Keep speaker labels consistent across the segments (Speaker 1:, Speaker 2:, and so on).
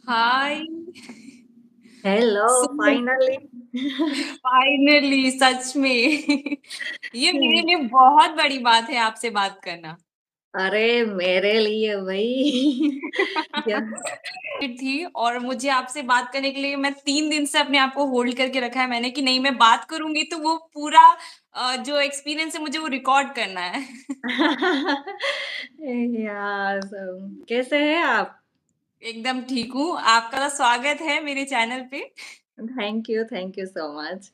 Speaker 1: हाय।
Speaker 2: Hello
Speaker 1: सुनो,
Speaker 2: finally.
Speaker 1: Finally सच में ये मेरे लिए बहुत बड़ी बात है आपसे बात करना।
Speaker 2: अरे मेरे लिए भाई। क्या?
Speaker 1: थी और मुझे आपसे बात करने के लिए मैं 3 दिन से अपने आप को होल्ड करके रखा है मैंने कि नहीं मैं बात करूंगी तो वो पूरा जो एक्सपीरियंस है मुझे वो रिकॉर्ड करना है।
Speaker 2: यार कैसे हैं आप?
Speaker 1: एकदम ठीक हूँ। आपका स्वागत है मेरे चैनल पे।
Speaker 2: Thank you so much.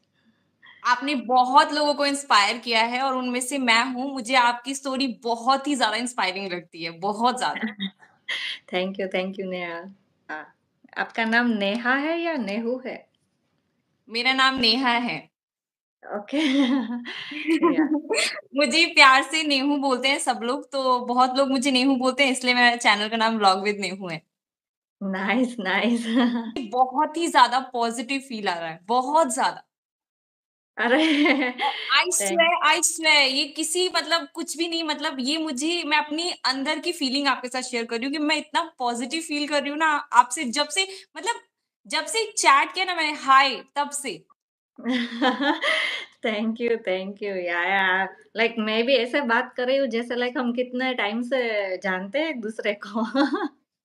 Speaker 1: आपने बहुत लोगों को इंस्पायर किया है और उनमें से मैं हूँ। मुझे आपकी स्टोरी बहुत ही ज्यादा इंस्पायरिंग लगती है, बहुत ज्यादा।
Speaker 2: Thank you Neha. आ, आपका नाम नेहा है या नेहू है?
Speaker 1: मेरा नाम नेहा है।
Speaker 2: ओके। या
Speaker 1: मुझे प्यार से नेहू बोलते हैं सब लोग, तो बहुत लोग मुझे नेहू बोलते हैं, इसलिए मेरे चैनल का नाम व्लॉग विद नेहू है।
Speaker 2: Nice nice.
Speaker 1: बहुत ही ज्यादा पॉजिटिव फील आ रहा है, बहुत ज्यादा।
Speaker 2: अरे थैंक
Speaker 1: आई स्वेयर ये किसी मतलब कुछ भी नहीं, मतलब ये मुझे मैं अपनी अंदर की फीलिंग आपके साथ शेयर कर रही हूँ कि मैं इतना पॉजिटिव फील कर रही हूँ ना आपसे, जब से मतलब जब से चैट किया ना मैंने हाय तब से।
Speaker 2: थैंक यू या लाइक मैं भी ऐसे बात कर रही हूँ जैसे लाइक हम कितने टाइम से जानते हैं एक दूसरे को।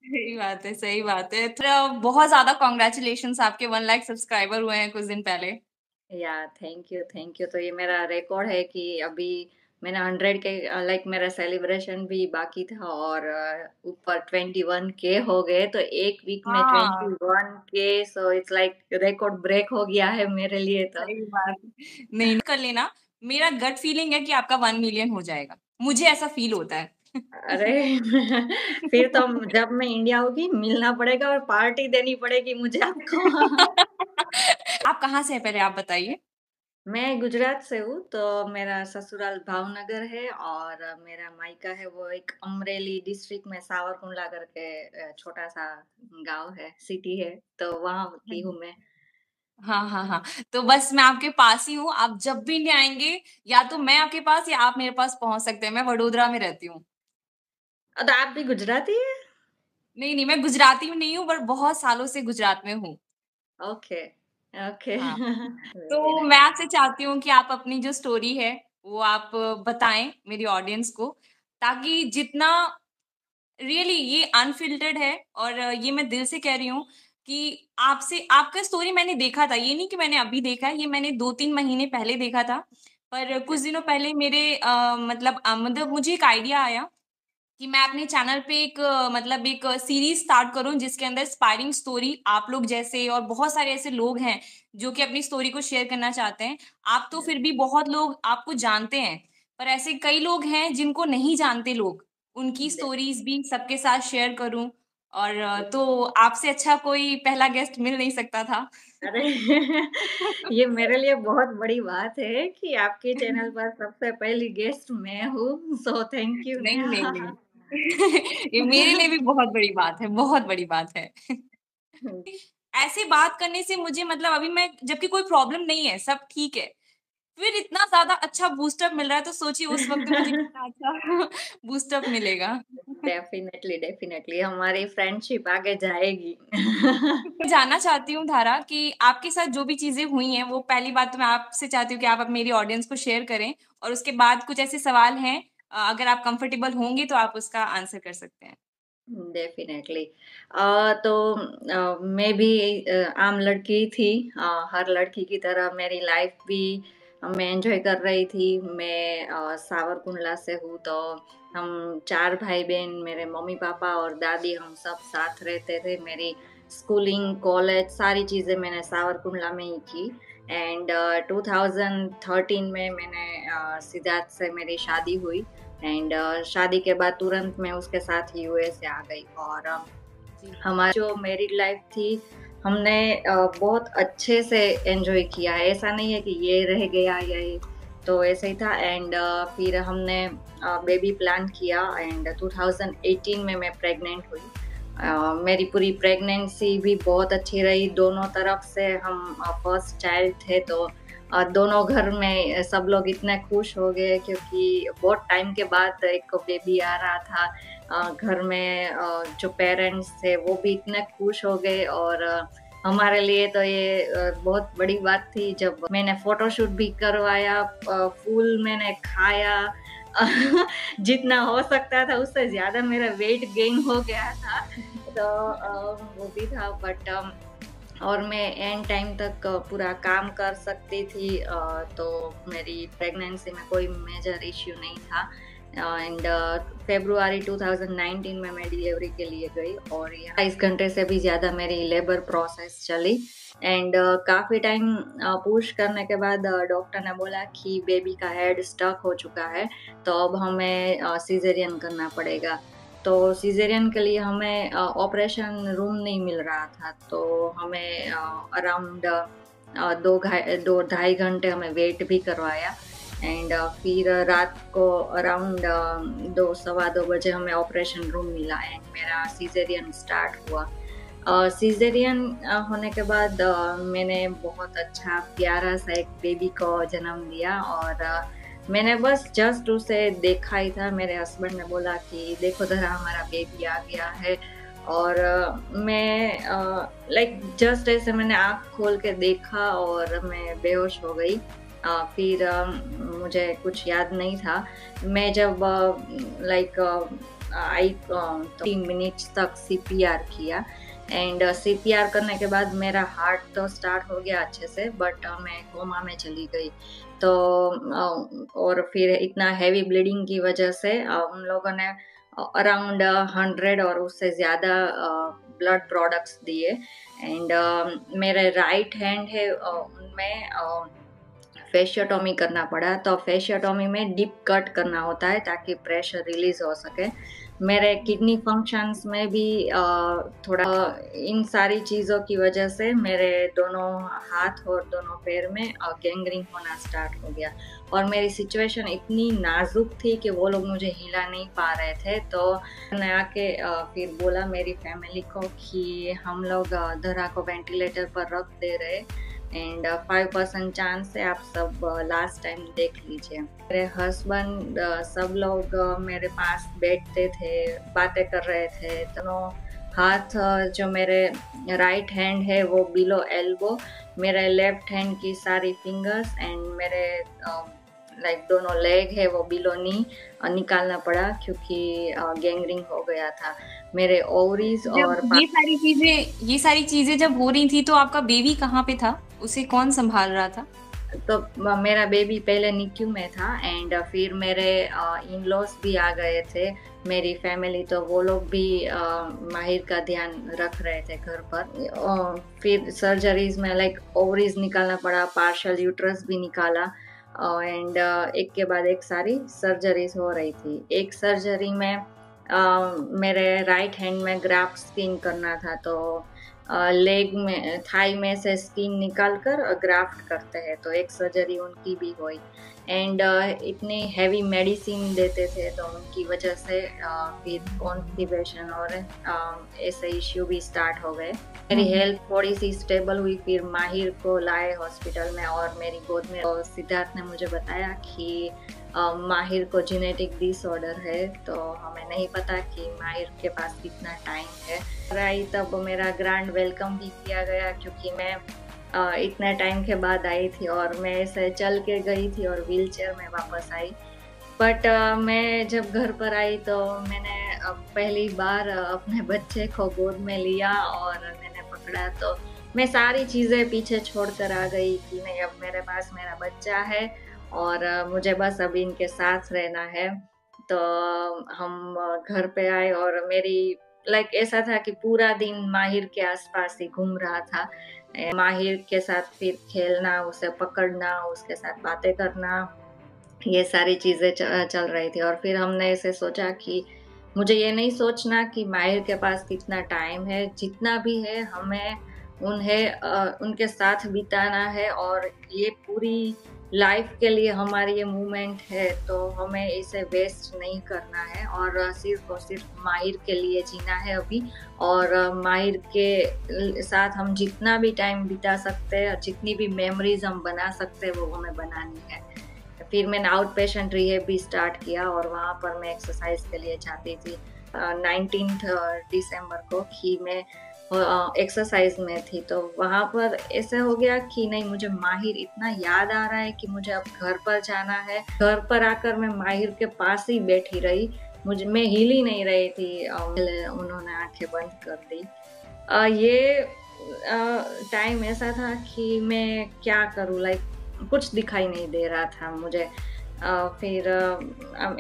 Speaker 1: सही बात है, सही बात है। तो बहुत ज्यादा कॉन्ग्रेचुलेशन, आपके 1 लाख सब्सक्राइबर हुए हैं कुछ दिन पहले।
Speaker 2: या थैंक यू। तो ये मेरा रिकॉर्ड है कि अभी मैंने 100 के लाइक मेरा सेलिब्रेशन भी बाकी था और ऊपर 21 के हो गए तो एक वीक में
Speaker 1: हाँ
Speaker 2: 21 के, so it's like record break हो गया है मेरे लिए तो।
Speaker 1: सही बात है। नहीं कर लेना। मेरा गट फीलिंग है कि आपका 1 मिलियन हो जाएगा, मुझे ऐसा फील होता है।
Speaker 2: अरे फिर तो जब मैं इंडिया होगी मिलना पड़ेगा और पार्टी देनी पड़ेगी मुझे आपको।
Speaker 1: आप कहाँ से हैं पहले आप बताइए।
Speaker 2: मैं गुजरात से हूँ तो मेरा ससुराल भावनगर है और मेरा मायका है वो एक अमरेली डिस्ट्रिक्ट में सावरकुंडला करके छोटा सा गांव है, सिटी है, तो वहाँ की हूँ मैं।
Speaker 1: हाँ हाँ हाँ। तो बस मैं आपके पास ही हूँ, आप जब भी इंडिया आएंगे या तो मैं आपके पास या आप मेरे पास पहुंच सकते हैं। मैं वडोदरा में रहती हूँ।
Speaker 2: तो आप भी गुजराती है?
Speaker 1: नहीं नहीं, मैं गुजराती में नहीं हूँ पर बहुत सालों से गुजरात में हूँ।
Speaker 2: Okay okay.
Speaker 1: हाँ।
Speaker 2: वेरी
Speaker 1: तो मैं
Speaker 2: नाइस।
Speaker 1: आपसे चाहती हूँ कि आप अपनी जो स्टोरी है वो आप बताएं मेरी ऑडियंस को, ताकि जितना रियली ये अनफिल्टर्ड है और ये मैं दिल से कह रही हूँ कि आपसे आपका स्टोरी मैंने देखा था, ये नहीं कि मैंने अभी देखा है, ये मैंने 2-3 महीने पहले देखा था। पर कुछ दिनों पहले मेरे मतलब मुझे एक आइडिया आया कि मैं अपने चैनल पे एक मतलब एक सीरीज स्टार्ट करूं जिसके अंदर इंस्पायरिंग स्टोरी आप लोग जैसे और बहुत सारे ऐसे लोग हैं जो कि अपनी स्टोरी को शेयर करना चाहते हैं। आप तो फिर भी बहुत लोग आपको जानते हैं, पर ऐसे कई लोग हैं जिनको नहीं जानते लोग, उनकी स्टोरीज भी सबके साथ शेयर करूं। और तो आपसे अच्छा कोई पहला गेस्ट मिल नहीं सकता था।
Speaker 2: अरे ये मेरे लिए बहुत बड़ी बात है कि आपके चैनल पर सबसे पहली गेस्ट मैं हूँ, सो थैंक यू
Speaker 1: नहीं नहीं
Speaker 2: नेहा।
Speaker 1: नहीं। ये मेरे लिए भी बहुत बड़ी बात है, बहुत बड़ी बात है। ऐसे बात करने से मुझे मतलब अभी मैं जबकि कोई प्रॉब्लम नहीं है, सब ठीक है, फिर इतना ज्यादा अच्छा बूस्टअप मिल रहा है तो सोचिए उस वक्त मुझे कितना अच्छा बूस्टअप मिलेगा।
Speaker 2: डेफिनेटली हमारी फ्रेंडशिप आगे जाएगी।
Speaker 1: मैं जानना चाहती हूँ धारा कि आपके साथ जो भी चीजें हुई हैं वो पहली बात तो मैं आपसे चाहती हूँ कि आप अब मेरी ऑडियंस को शेयर करें, और उसके बाद कुछ ऐसे सवाल हैं, अगर आप कंफर्टेबल होंगी तो आप उसका आंसर कर सकते हैं।
Speaker 2: डेफिनेटली। तो मैं भी आम लड़की थी, हर लड़की की तरह मेरी लाइफ भी मैं एंजॉय कर रही थी। मैं सावरकुंडला से हूँ तो हम चार भाई बहन, मेरे मम्मी पापा और दादी, हम सब साथ रहते थे। मेरी स्कूलिंग कॉलेज सारी चीज़ें मैंने सावरकुंडला में ही की। एंड 2013 में मैंने सिद्धार्थ से मेरी शादी हुई। एंड शादी के बाद तुरंत मैं उसके साथ यूएसए आ गई और
Speaker 1: जी।
Speaker 2: हमारी जो मैरिड लाइफ थी हमने बहुत अच्छे से एंजॉय किया है। ऐसा नहीं है कि ये रह गया या ये, तो ऐसे ही था। एंड फिर हमने बेबी प्लान किया एंड 2018 में मैं प्रेग्नेंट हुई। मेरी पूरी प्रेगनेंसी भी बहुत अच्छी रही, दोनों तरफ से हम फर्स्ट चाइल्ड थे तो दोनों घर में सब लोग इतने खुश हो गए क्योंकि बहुत टाइम के बाद एक बेबी आ रहा था। घर में जो पेरेंट्स थे वो भी इतने खुश हो गए, और हमारे लिए तो ये बहुत बड़ी बात थी जब मैंने फोटोशूट भी करवाया, फूल मैंने खाया। जितना हो सकता था उससे ज़्यादा मेरा वेट गेन हो गया था। तो वो भी था, बट और मैं एंड टाइम तक पूरा काम कर सकती थी, तो मेरी प्रेगनेंसी में कोई मेजर इश्यू नहीं था। एंड फरवरी 2019 में मैं डिलीवरी के लिए गई, और 22 घंटे से भी ज़्यादा मेरी लेबर प्रोसेस चली। एंड काफ़ी टाइम पुश करने के बाद डॉक्टर ने बोला कि बेबी का हेड स्टक हो चुका है, तो अब हमें सीज़ेरियन करना पड़ेगा। तो सीज़ेरियन के लिए हमें ऑपरेशन रूम नहीं मिल रहा था, तो हमें अराउंड 2 ढाई घंटे हमें वेट भी करवाया। एंड फिर रात को अराउंड 2 सवा 2 बजे हमें ऑपरेशन रूम मिला, एंड मेरा सीज़ेरियन स्टार्ट हुआ। सीज़ेरियन होने के बाद मैंने बहुत अच्छा प्यारा सा एक बेबी को जन्म दिया, और मैंने बस जस्ट उसे देखा ही था। मेरे हस्बैंड ने बोला कि देखो ज़रा हमारा बेबी आ गया है, और मैं लाइक जस्ट ऐसे मैंने आँख खोल के देखा और मैं बेहोश हो गई। फिर मुझे कुछ याद नहीं था। मैं जब लाइक आई तो 3 मिनट्स तक सीपीआर किया, एंड सीपीआर करने के बाद मेरा हार्ट तो स्टार्ट हो गया अच्छे से, बट मैं कोमा में चली गई। तो और फिर इतना हैवी ब्लीडिंग की वजह से उन लोगों ने अराउंड 100 और उससे ज़्यादा ब्लड प्रोडक्ट्स दिए। एंड मेरे राइट हैंड है उनमें फेशियोटॉमी करना पड़ा। तो फेशियोटॉमी में डीप कट करना होता है ताकि प्रेशर रिलीज हो सके। मेरे किडनी फंक्शंस में भी थोड़ा इन सारी चीज़ों की वजह से मेरे दोनों हाथ और दोनों पैर में गैंग्रीन होना स्टार्ट हो गया, और मेरी सिचुएशन इतनी नाजुक थी कि वो लोग मुझे हिला नहीं पा रहे थे। तो मैंने आके फिर बोला मेरी फैमिली को कि हम लोग धरा को वेंटिलेटर पर रख दे रहे, एंड 5% चांस है, आप सब लास्ट टाइम देख लीजिए। मेरे हस्बैंड सब लोग मेरे पास बैठते थे, बातें कर रहे थे। दोनों हाथ जो मेरे राइट हैंड है वो बिलो एल्बो, मेरे लेफ्ट हैंड की सारी फिंगर्स एंड मेरे लाइक दोनों लेग है वो बिलो नी निकालना पड़ा, क्योंकि गैंग्रीन हो गया था। मेरे ओवरीज और
Speaker 1: ये सारी चीजें जब हो रही थी तो आपका बेबी कहाँ पे था? उसे कौन संभाल रहा था?
Speaker 2: तो मेरा बेबी पहले निक्यू में था, एंड फिर मेरे इन लॉज भी आ गए थे, मेरी फैमिली, तो वो लोग भी माहिर का ध्यान रख रहे थे घर पर। फिर सर्जरीज में लाइक ओवरीज निकालना पड़ा, पार्शियल यूट्रस भी निकाला, एंड एक के बाद एक सारी सर्जरीज हो रही थी। एक सर्जरी में मेरे राइट हैंड में ग्राफ्ट स्किन करना था, तो लेग में थाई में से स्किन निकाल कर ग्राफ्ट करते हैं, तो एक सर्जरी उनकी भी हुई। एंड इतनी हैवी मेडिसिन देते थे तो उनकी वजह से फिर कॉन्स्टिपेशन और ऐसे इश्यू भी स्टार्ट हो गए। मेरी हेल्थ थोड़ी सी स्टेबल हुई, फिर माहिर को लाए हॉस्पिटल में, और मेरी गोद में तो सिद्धार्थ ने मुझे बताया कि माहिर को जेनेटिक डिसऑर्डर है, तो हमें नहीं पता कि माहिर के पास कितना टाइम है। आई तब मेरा ग्रैंड वेलकम भी किया गया, क्योंकि मैं इतने टाइम के बाद आई थी, और मैं ऐसे चल के गई थी और व्हीलचेयर में वापस आई। बट मैं जब घर पर आई तो मैंने पहली बार अपने बच्चे को गोद में लिया और मैंने पकड़ा, तो मैं सारी चीज़ें पीछे छोड़कर आ गई कि नहीं, अब मेरे पास मेरा बच्चा है और मुझे बस अभी इनके साथ रहना है। तो हम घर पे आए, और मेरी लाइक ऐसा था कि पूरा दिन माहिर के आसपास ही घूम रहा था। माहिर के साथ फिर खेलना, उसे पकड़ना, उसके साथ बातें करना, ये सारी चीज़ें चल रही थी। और फिर हमने ऐसे सोचा कि मुझे ये नहीं सोचना कि माहिर के पास कितना टाइम है, जितना भी है हमें उनके साथ बिताना है, और ये पूरी लाइफ के लिए हमारी ये मूवमेंट है, तो हमें इसे वेस्ट नहीं करना है, और सिर्फ और सिर्फ माहिर के लिए जीना है अभी। और माहिर के साथ हम जितना भी टाइम बिता सकते हैं, जितनी भी मेमोरीज हम बना सकते हैं, वो हमें बनानी है। फिर मैंने आउट पेशेंट रिहेब भी स्टार्ट किया, और वहाँ पर मैं एक्सरसाइज के लिए जाती थी। 19 दिसंबर को कि मैं एक्सरसाइज में थी, तो वहाँ पर ऐसा हो गया कि नहीं, मुझे माहिर इतना याद आ रहा है कि मुझे अब घर पर जाना है। घर पर आकर मैं माहिर के पास ही बैठी रही, मैं हिल ही नहीं रही थी। उन्होंने आंखें बंद कर दी। ये टाइम ऐसा था कि मैं क्या करूँ, लाइक कुछ दिखाई नहीं दे रहा था मुझे। फिर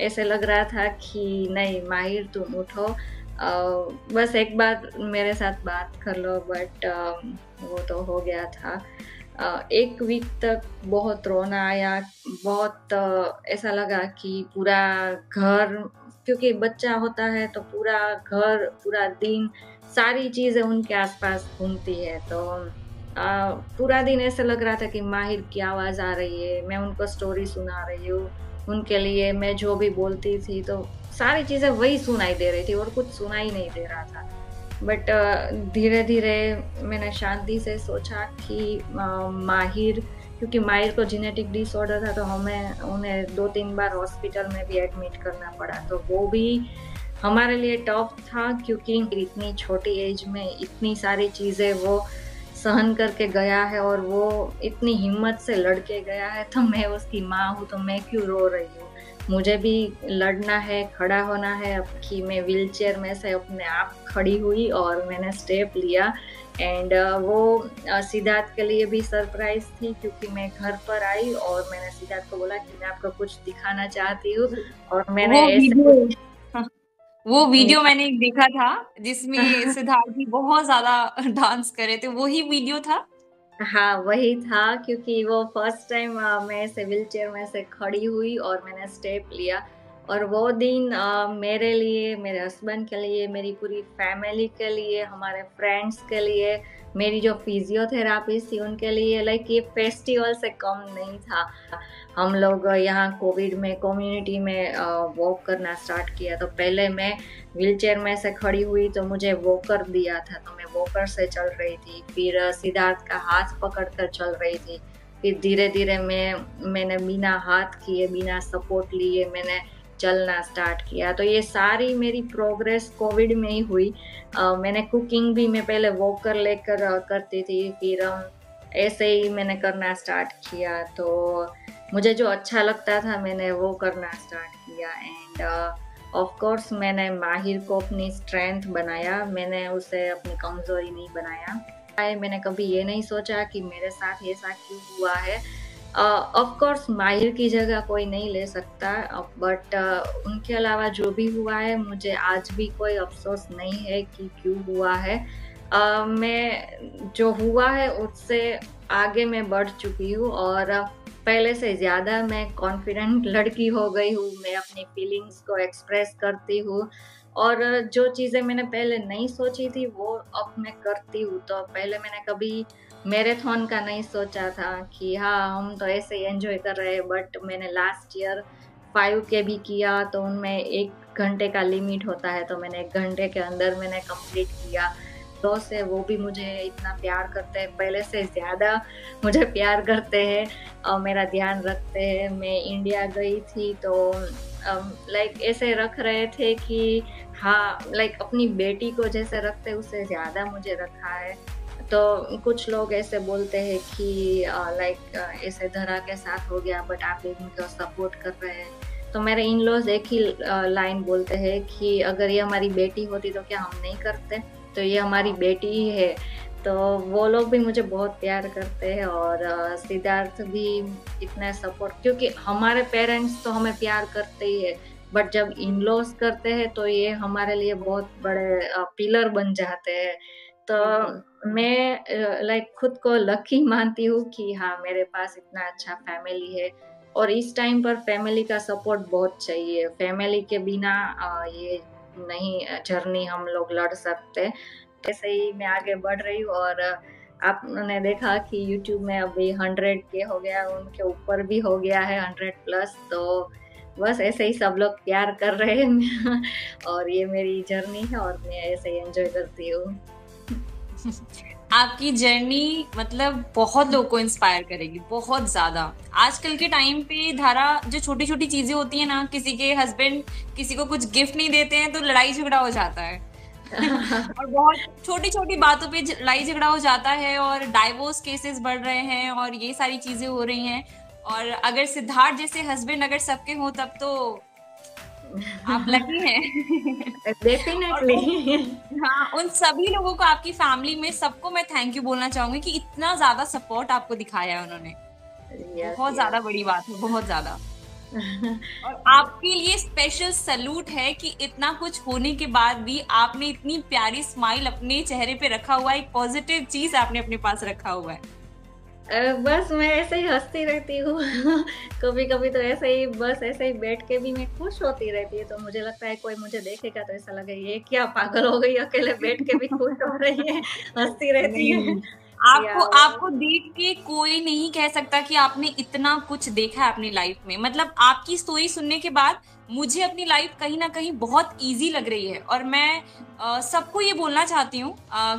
Speaker 2: ऐसे लग रहा था कि नहीं माहिर, तुम उठो, बस एक बार मेरे साथ बात कर लो। बट वो तो हो गया था। 1 वीक तक बहुत रोना आया, बहुत ऐसा लगा कि पूरा घर, क्योंकि बच्चा होता है तो पूरा घर, पूरा दिन, सारी चीज़ें उनके आसपास घूमती है। तो पूरा दिन ऐसा लग रहा था कि माहिर की आवाज़ आ रही है, मैं उनको स्टोरी सुना रही हूँ, उनके लिए मैं जो भी बोलती थी तो सारी चीज़ें वही सुनाई दे रही थी और कुछ सुनाई नहीं दे रहा था। बट धीरे-धीरे मैंने शांति से सोचा कि माहिर, क्योंकि माहिर को जेनेटिक डिसऑर्डर था, तो हमें उन्हें 2-3 बार हॉस्पिटल में भी एडमिट करना पड़ा। तो वो भी हमारे लिए टफ था, क्योंकि इतनी छोटी एज में इतनी सारी चीज़ें वो सहन करके गया है और वो इतनी हिम्मत से लड़ के गया है। तो मैं उसकी माँ हूँ, तो मैं क्यों रो रही हूँ? मुझे भी लड़ना है, खड़ा होना है। अब कि मैं व्हीलचेयर में से अपने आप खड़ी हुई और मैंने स्टेप लिया। एंड वो सिद्धार्थ के लिए भी सरप्राइज थी, क्योंकि मैं घर पर आई और मैंने सिद्धार्थ को बोला कि मैं आपको कुछ दिखाना चाहती हूँ, और मैंने
Speaker 1: वो
Speaker 2: ऐसे
Speaker 1: वीडियो
Speaker 2: कुछ
Speaker 1: वो वीडियो मैंने एक देखा था जिसमें सिद्धार्थ जी बहुत ज्यादा डांस कर रहे थे, वही वीडियो था।
Speaker 2: हाँ, वही था, क्योंकि वो फर्स्ट टाइम मैं ऐसे व्हीलचेयर में से खड़ी हुई और मैंने स्टेप लिया। और वो दिन मेरे लिए, मेरे हस्बैंड के लिए, मेरी पूरी फैमिली के लिए, हमारे फ्रेंड्स के लिए, मेरी जो फिजियोथेरापिस्ट थी उनके लिए, लाइक ये फेस्टिवल से कम नहीं था। हम लोग यहाँ कोविड में कम्युनिटी में वॉक करना स्टार्ट किया। तो पहले मैं व्हीलचेयर में से खड़ी हुई तो मुझे वॉकर दिया था, तो मैं वॉकर से चल रही थी। फिर सिद्धार्थ का हाथ पकड़कर चल रही थी। फिर धीरे-धीरे मैंने बिना हाथ किए, बिना सपोर्ट लिए मैंने चलना स्टार्ट किया। तो ये सारी मेरी प्रोग्रेस कोविड में ही हुई। मैंने कुकिंग भी मैं पहले वॉकर लेकर करती थी, फिर ऐसे ही मैंने करना स्टार्ट किया। तो मुझे जो अच्छा लगता था मैंने वो करना स्टार्ट किया। एंड ऑफ कोर्स मैंने माहिर को अपनी स्ट्रेंथ बनाया, मैंने उसे अपनी कमज़ोरी नहीं बनाया। मैंने कभी ये नहीं सोचा कि मेरे साथ ऐसा क्यों हुआ है। ऑफ कोर्स माहिर की जगह कोई नहीं ले सकता, बट उनके अलावा जो भी हुआ है मुझे आज भी कोई अफ़सोस नहीं है कि क्यों हुआ है। मैं जो हुआ है उससे आगे मैं बढ़ चुकी हूँ और पहले से ज़्यादा मैं कॉन्फिडेंट लड़की हो गई हूँ। मैं अपनी फीलिंग्स को एक्सप्रेस करती हूँ और जो चीज़ें मैंने पहले नहीं सोची थी वो अब मैं करती हूँ। तो पहले मैंने कभी मैराथन का नहीं सोचा था कि हाँ, हम तो ऐसे ही एन्जॉय कर रहे हैं, बट मैंने लास्ट ईयर 5K भी किया, तो उनमें 1 घंटे का लिमिट होता है, तो मैंने 1 घंटे के अंदर मैंने कंप्लीट किया। दोस्त है वो भी मुझे इतना प्यार करते हैं, पहले से ज़्यादा मुझे प्यार करते हैं और मेरा ध्यान रखते हैं। मैं इंडिया गई थी तो लाइक ऐसे रख रहे थे कि हाँ, लाइक अपनी बेटी को जैसे रखते उससे ज़्यादा मुझे रखा है। तो कुछ लोग ऐसे बोलते हैं कि लाइक ऐसे धरा के साथ हो गया, बट आप इनको सपोर्ट कर रहे हैं। तो मेरे इन लॉज एक ही लाइन बोलते हैं कि अगर ये हमारी बेटी होती तो क्या हम नहीं करते, तो ये हमारी बेटी ही है। तो वो लोग भी मुझे बहुत प्यार करते हैं और सिद्धार्थ भी इतना सपोर्ट, क्योंकि हमारे पेरेंट्स तो हमें प्यार करते ही है, बट जब इन लॉज करते हैं तो ये हमारे लिए बहुत बड़े पिलर बन जाते हैं। तो मैं लाइक खुद को लकी मानती हूँ कि हाँ, मेरे पास इतना अच्छा फैमिली है और इस टाइम पर फैमिली का सपोर्ट बहुत चाहिए। फैमिली के बिना ये नहीं जर्नी हम लोग लड़ सकते। तो ऐसे ही मैं आगे बढ़ रही हूँ और आपने देखा कि यूट्यूब में अभी 100K हो गया, उनके ऊपर भी हो गया है 100 प्लस। तो बस ऐसे ही सब लोग प्यार कर रहे हैं और ये मेरी जर्नी है और मैं ऐसे ही एंजॉय करती हूँ।
Speaker 1: आपकी जर्नी मतलब बहुत लोगों को इंस्पायर करेगी, बहुत ज्यादा। आजकल के टाइम पे धारा, जो छोटी छोटी चीजें होती है ना, किसी के हस्बैंड किसी को कुछ गिफ्ट नहीं देते हैं तो लड़ाई झगड़ा हो जाता है। और बहुत छोटी छोटी बातों पे लड़ाई झगड़ा हो जाता है, और डाइवोर्स केसेस बढ़ रहे हैं, और ये सारी चीजें हो रही हैं। और अगर सिद्धार्थ जैसे हस्बैंड अगर सबके हों तब तो आप लकी हैं। और
Speaker 2: डेफिनेटली।
Speaker 1: हाँ, उन सभी लोगों को, आपकी फैमिली में सबको मैं थैंक यू बोलना चाहूंगी कि इतना ज्यादा सपोर्ट आपको दिखाया है उन्होंने।
Speaker 2: यस,
Speaker 1: बहुत ज्यादा
Speaker 2: यस।
Speaker 1: बड़ी बात है, बहुत ज्यादा। और आपके लिए स्पेशल सैल्यूट है कि इतना कुछ होने के बाद भी आपने इतनी प्यारी स्माइल अपने चेहरे पे रखा हुआ है, एक पॉजिटिव चीज आपने अपने पास रखा हुआ है।
Speaker 2: बस मैं ऐसे ही हँसती रहती हूँ। कभी-कभी तो ऐसे ही बस ऐसे ही बैठ के भी मैं खुश होती रहती है, तो मुझे लगता है कोई मुझे देखेगा तो ऐसा लगे ये क्या पागल हो गई, अकेले बैठ के भी खुश हो रही है, हँसती रहती है।
Speaker 1: नहीं,
Speaker 2: या
Speaker 1: आपको
Speaker 2: वो
Speaker 1: आपको देख के कोई नहीं कह सकता कि आपने इतना कुछ देखा है अपनी लाइफ में। मतलब आपकी स्टोरी सुनने के बाद मुझे अपनी लाइफ कहीं ना कहीं बहुत इजी लग रही है। और मैं सबको ये बोलना चाहती हूँ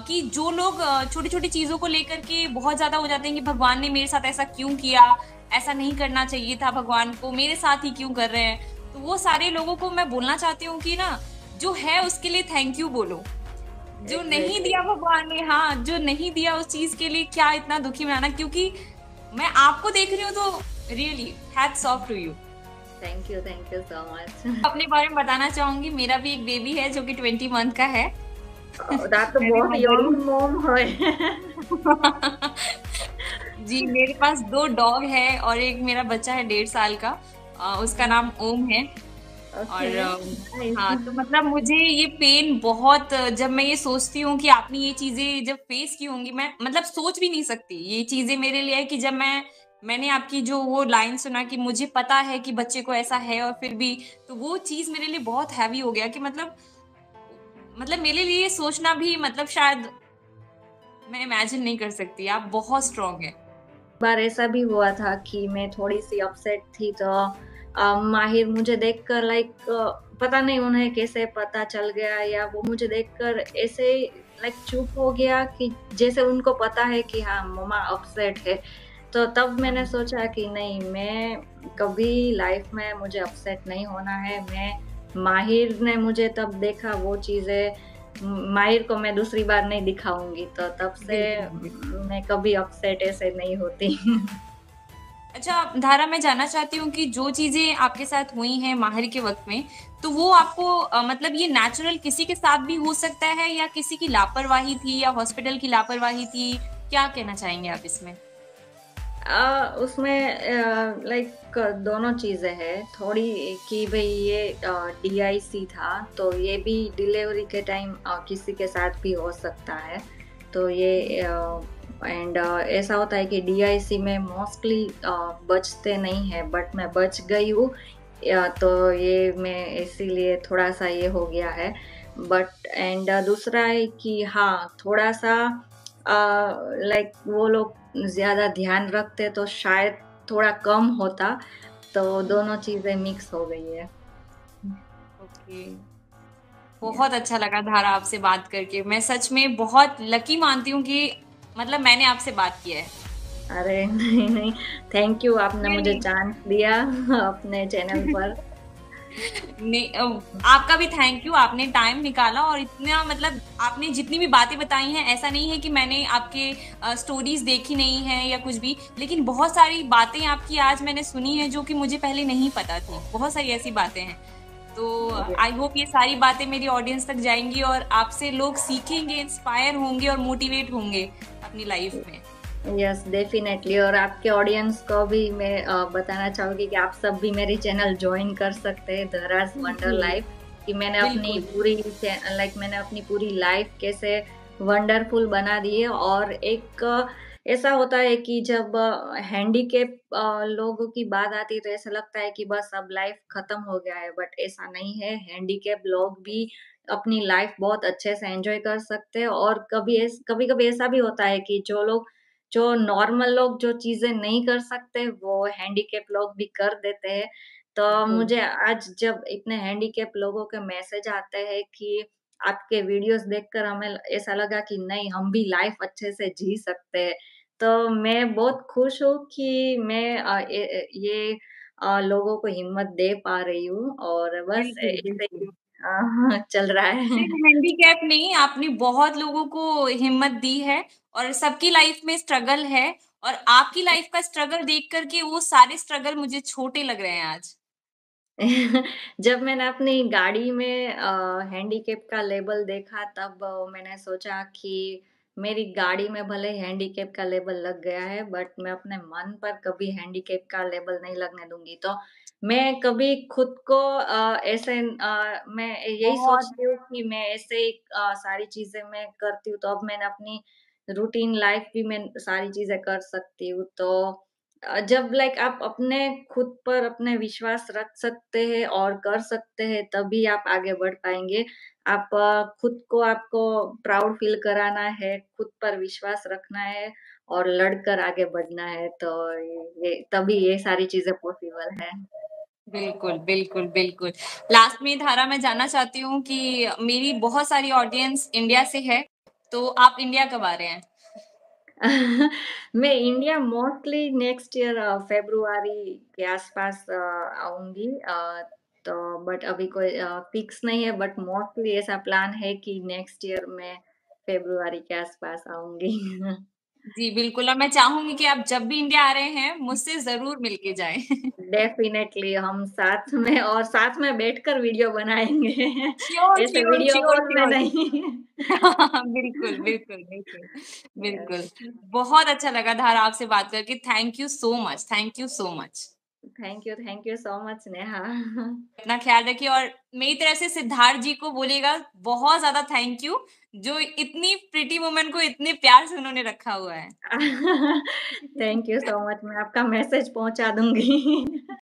Speaker 1: कि जो लोग छोटी छोटी चीजों को लेकर के बहुत ज्यादा हो जाते हैं कि भगवान ने मेरे साथ ऐसा क्यों किया, ऐसा नहीं करना चाहिए था, भगवान को मेरे साथ ही क्यों कर रहे हैं, तो वो सारे लोगों को मैं बोलना चाहती हूँ कि ना, जो है उसके लिए थैंक यू बोलो। जो नहीं
Speaker 2: एग्ज़ैक्टली।
Speaker 1: दिया भगवान ने, हाँ, जो नहीं दिया उस चीज के लिए क्या इतना दुखी मनाना। क्योंकि मैं आपको देख रही हूँ तो really hats off to you.
Speaker 2: Thank you so much.
Speaker 1: अपने बारे में बताना चाहूंगी, मेरा भी एक बेबी है जो कि 20 मंथ का है।
Speaker 2: दैट तो
Speaker 1: मैं भी
Speaker 2: बहुत
Speaker 1: मदर
Speaker 2: यंग
Speaker 1: हूँ।
Speaker 2: मॉम है।
Speaker 1: जी, मेरे पास 2 डॉग है और एक मेरा बच्चा है 1.5 साल का। उसका नाम ओम है।
Speaker 2: ओके,
Speaker 1: और
Speaker 2: नाइस।
Speaker 1: हाँ, तो मतलब मुझे ये पेन बहुत, जब मैं ये सोचती हूँ कि आपने ये चीजें जब फेस की होंगी, मैं मतलब सोच भी नहीं सकती ये चीजें मेरे लिए है कि जब मैंने आपकी जो वो लाइन सुना कि मुझे पता है कि बच्चे को ऐसा है और फिर भी, तो वो चीज मेरे लिए बहुत हैवी हो गया कि मतलब मेरे लिए ये सोचना भी, मतलब शायद मैं इमेजिन नहीं कर सकती। आप बहुत स्ट्रांग है।
Speaker 2: बार ऐसा भी हुआ था कि मैं थोड़ी-सी अपसेट थी, तो माहिर मुझे देखकर पता नहीं उन्हें कैसे पता चल गया, या वो मुझे देखकर ऐसे चुप हो गया कि जैसे उनको पता है कि हाँ, मम्मा अपसेट है। तो तब मैंने
Speaker 1: हाँ,
Speaker 2: सोचा कि नहीं, मैं कभी लाइफ में मुझे अपसेट नहीं होना है। माहिर ने मुझे तब देखा वो चीज़ें, माहिर को मैं दूसरी बार नहीं दिखाऊँगी, तो तब से
Speaker 1: बिल्कुल भी।
Speaker 2: मैं कभी अपसेट ऐसे नहीं होती।
Speaker 1: अच्छा धारा, मैं जानना चाहती हूँ कि जो चीजें आपके साथ हुई हैं माहिर के वक्त में, तो वो आपको मतलब ये नेचुरल किसी के साथ भी हो सकता है, या किसी की लापरवाही थी, या हॉस्पिटल की लापरवाही थी, क्या कहना चाहेंगे आप इसमें?
Speaker 2: उसमें दोनों चीज़ें हैं, थोड़ी कि भई ये डीआईसी था, तो ये भी डिलीवरी के टाइम किसी के साथ भी हो सकता है। तो ये ऐसा होता है कि डीआईसी में मोस्टली बचते नहीं हैं, बट मैं बच गई हूँ। तो ये मैं इसीलिए थोड़ा-सा ये हो गया है। बट दूसरा है कि हाँ, थोड़ा-सा वो लोग ज़्यादा ध्यान रखते तो शायद थोड़ा कम होता, तो दोनों चीज़ें मिक्स हो गई है।
Speaker 1: ओके।
Speaker 2: या
Speaker 1: बहुत अच्छा लगा धारा आपसे बात करके। मैं सच में बहुत लकी मानती हूँ कि मतलब मैंने आपसे बात किया है।
Speaker 2: अरे नहीं, नहीं, थैंक यू, आपने मुझे
Speaker 1: रियली।
Speaker 2: चांस दिया अपने चैनल पर।
Speaker 1: नहीं, आपका भी थैंक यू, आपने टाइम निकाला और इतना, मतलब आपने जितनी भी बातें बताई हैं, ऐसा नहीं है कि मैंने आपके स्टोरीज देखी नहीं है या कुछ भी, लेकिन बहुत सारी बातें आपकी आज मैंने सुनी है जो कि मुझे पहले नहीं पता थी। बहुत सारी ऐसी बातें हैं। तो आई होप ये सारी बातें मेरी ऑडियंस तक जाएंगी और आपसे लोग सीखेंगे, इंस्पायर होंगे और मोटिवेट होंगे अपनी लाइफ में।
Speaker 2: Yes, definitely. और आपके ऑडियंस को भी मैं बताना चाहूँगी कि आप सब भी मेरी चैनल जॉइन कर सकते हैं, धराज़ वंडर
Speaker 1: जी,
Speaker 2: लाइफ। कि
Speaker 1: बिल्कुल।
Speaker 2: मैंने अपनी पूरी लाइफ कैसे वंडरफुल बना दी है। और एक ऐसा होता है कि जब हैंडीकैप लोगों की बात आती है, तो ऐसा लगता है कि बस अब लाइफ खत्म हो गया है, बट ऐसा नहीं है। हैंडीकैप लोग भी अपनी लाइफ बहुत अच्छे से एन्जॉय कर सकते हैं। और कभी-कभी ऐसा भी होता है कि जो नॉर्मल लोग जो चीज़ें नहीं कर सकते, वो हैंडीकैप लोग भी कर देते हैं। तो
Speaker 1: बिल्कुल।
Speaker 2: मुझे आज जब इतने हैंडीकैप लोगों के मैसेज आते हैं कि आपके वीडियोज़ देखकर हमें ऐसा लगा कि नहीं हम भी लाइफ़ अच्छे से जी सकते हैं। तो मैं बहुत खुश हूँ कि मैं ये लोगों को हिम्मत दे पा रही हूँ और बस
Speaker 1: बिल्कुल,
Speaker 2: ऐसे
Speaker 1: बिल्कुल।
Speaker 2: ही चल रहा है।
Speaker 1: सिर्फ हैंडीकैप नहीं, आपने बहुत लोगों को हिम्मत दी है और सबकी लाइफ में स्ट्रगल है और आपकी लाइफ का स्ट्रगल देख कर के वो सारे स्ट्रगल मुझे छोटे लग रहे हैं आज।
Speaker 2: जब मैंने अपनी गाड़ी में हैंडीकैप का लेबल देखा तब मैंने सोचा कि मेरी गाड़ी में भले ही हैंडीकैप का लेबल लग गया है बट मैं अपने मन पर कभी हैंडीकैप का लेबल नहीं लगने दूँगी। तो मैं कभी खुद को मैं यही
Speaker 1: बहुत
Speaker 2: सोचती हूँ कि मैं ऐसे ही सारी चीज़ें मैं करती हूँ तो अब मैंने अपनी रूटीन लाइफ़ भी मैं सारी चीज़ें कर सकती हूँ। तो जब लाइक आप अपने खुद पर अपने विश्वास रख सकते हैं और कर सकते हैं, तभी आप आगे बढ़ पाएँगे। आप खुद को आपको प्राउड फ़ील कराना है, खुद पर विश्वास रखना है और लड़कर आगे बढ़ना है, तो ये तभी ये सारी चीज़ें पॉसिबल है।
Speaker 1: बिल्कुल, बिल्कुल, बिल्कुल। लास्ट में धारा मैं जानना चाहती हूँ कि मेरी बहुत सारी ऑडियंस इंडिया से है, तो आप इंडिया कब आ रहे हैं?
Speaker 2: मैं इंडिया मोस्टली नेक्स्ट ईयर फ़ेब्रुअरी के आसपास आऊँगी तो बट अभी कोई फ़िक्स नहीं है बट मोस्टली ऐसा प्लान है कि नेक्स्ट ईयर मैं फ़ेब्रुअरी के आसपास आऊँगी।
Speaker 1: जी, बिल्कुल और मैं चाहूँगी कि आप जब भी इंडिया आ रहे हैं, मुझसे ज़रूर मिल के जाएँ।
Speaker 2: डेफ़िनेटली हम साथ में बैठकर वीडियो बनाएँगे।
Speaker 1: श्योर,
Speaker 2: ऐसे
Speaker 1: श्योर,
Speaker 2: वीडियो
Speaker 1: श्योर,
Speaker 2: कॉल में
Speaker 1: श्योर।
Speaker 2: नहीं।
Speaker 1: बिल्कुल, बिल्कुल, बिल्कुल, बिल्कुल।
Speaker 2: यस,
Speaker 1: बहुत अच्छा लगा धारा आपसे बात करके। Thank you so much.
Speaker 2: Thank you so much Neha.
Speaker 1: अपना ख़्याल रखिए और मेरी तरफ से सिद्धार्थ जी को बोलिएगा बहुत ज़्यादा थैंक यू, जो इतनी प्रिटी वुमन को इतने प्यार से उन्होंने रखा हुआ है।
Speaker 2: थैंक यू सो मच मैं आपका मैसेज पहुँचा दूँगी।